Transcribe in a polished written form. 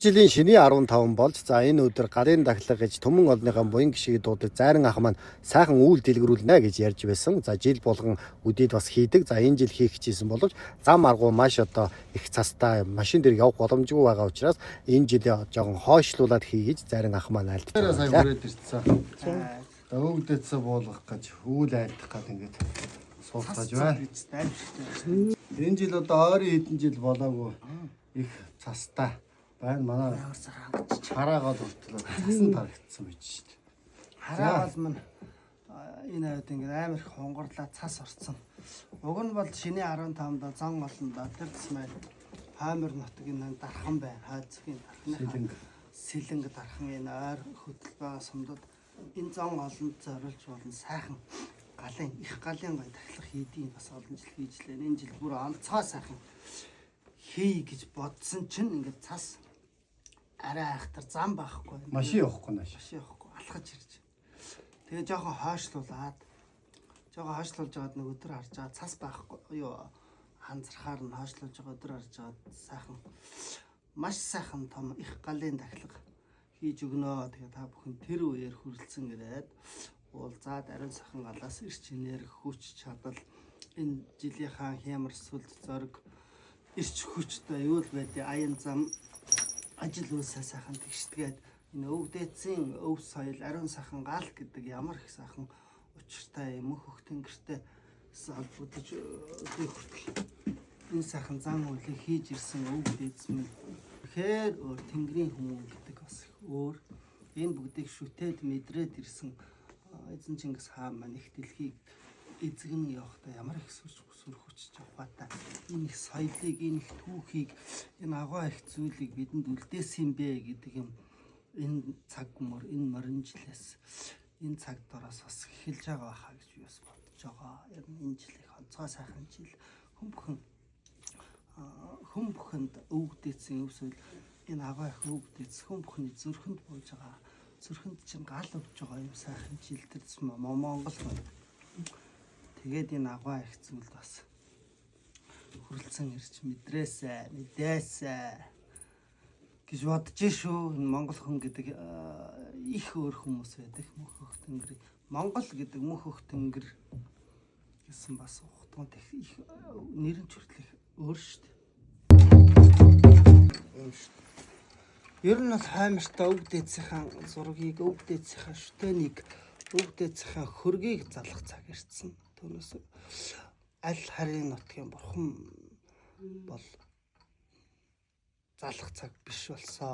Жилийн шний 15 болж за энэ өдөр гарын дахлага гэж Түмэн олныхаа буян гişиг дуудаж Зайран ах маань сайхан үйл дэлгэрүүлнэ гэж ярьж байсан. За жил болгон үдээд бас хийдэг. За энэ жил хийх гэжсэн боловч зам аргуу маш одоо их цастай машин дээр явах боломжгүй байгаа учраас энэ жил жоохон хойшлуулад хий гэж Зайран ах маань альдж байна. Сайн хүрээд ирсэн. Өвдөцөө буулгах гэж үйл айлдах гээд ингээд суулгаж байна. Энэ жил одоо ойрын хэдэн жил болоогүй их цастай байна. Манай хараагаад уртлаа цасан тарагдсан байж шүү дээ. Хараагаад мань энэ аваад ингээд амар их хонгорлаа цас орцсон. Уг нь бол шинэ 15-да зан олондоо тэр тусмай хаамир нутгийн дархан байна. Хайцгийн дархны сэлэнг дархан энэ ойр хөдөлбөө сумдад энэ зан олонд зориулж болно сайхан галын их галын гай тахлах хийдийн бас олон жил хийж лээ. Энэ жил бүр онцгой сайхан хий гэж бодсон чинь ингээд цас арай айхтар зам байхгүй. Машин явахгүй нааш. Машин явахгүй алхаж ирж. Тэгээ жоохон хойшлуулад хойшлуулж байгаад нэг өдөр харж байгаа цас байхгүй юу ханзрахаар нь хойшлуулж байгаа өдөр харж байгаа сайхан маш сайхан том их галын тахлах хийж өгнө. Тэгээ та бүхэн тэр үеэр хүрэлцэн ирээд уулзаад ариун сайхан галаас ирч инээр хүч чадал энэ жилийнхаа хямар сүлд зориг ирч хүчтэй юу л байдیں۔ Аян зам ажил үйлсээ сайхан тэгшдгээд энэ өвдөөцийн өв соёл ариун сайхан гал гэдэг ямар их сайхан учиртай мөнх хөхтөн гэртээ холбогдож хүртэл энэ сайхан зам үйлийг хийж ирсэн өвдөөц минь тэгэхээр өөр тэнгэрийн хүмүүн гэдэг бас өөр энэ бүгдийг шүтээд мэдрээд ирсэн эзэн Чингис хаан маань их дэлхийг эзэгэн явахдаа ямар их сүр хүчж яваатай энэ их соёлыг энэ их түүхийг энэ агуу их зүйлийг бидэнд үлдээсэн бэ гэдэг юм энэ цаг мөр энэ морин жилээс энэ цаг дороос бас эхэлж байгаа хаа гэж би бас бодож байгаа. Яг энэ жилийн онцгой сайхан жил хүм бүхэнд өвгдээсэн өвсөл энэ агуу их өвгдээц хүм бүхний зүрхэнд бууж байгаа. Зүрхэнд чинь гал өвж байгаа юм сайхан жил тэр Монгол тэгээд энэ агуу их зүйл бас хүрэлцэн ирж мэдээсэй гэж бодож шүү. Энэ монгол хүн гэдэг их өөр хүмүүс байдаг. Мөнх хөх тэнгэр Монгол гэдэг мөнх хөх тэнгэр гэсэн бас ухтганд их нэрэн хүртэл өөр шүү дээ. Ер нь бол хаймартай өвдөөцийн зургийг өвдөөцийн шүтэнийг өвдөөцийн хөргийг залах цаг ирсэн. Түүнээс аль харийн нутгийн бурхан бол залах цаг биш болсон.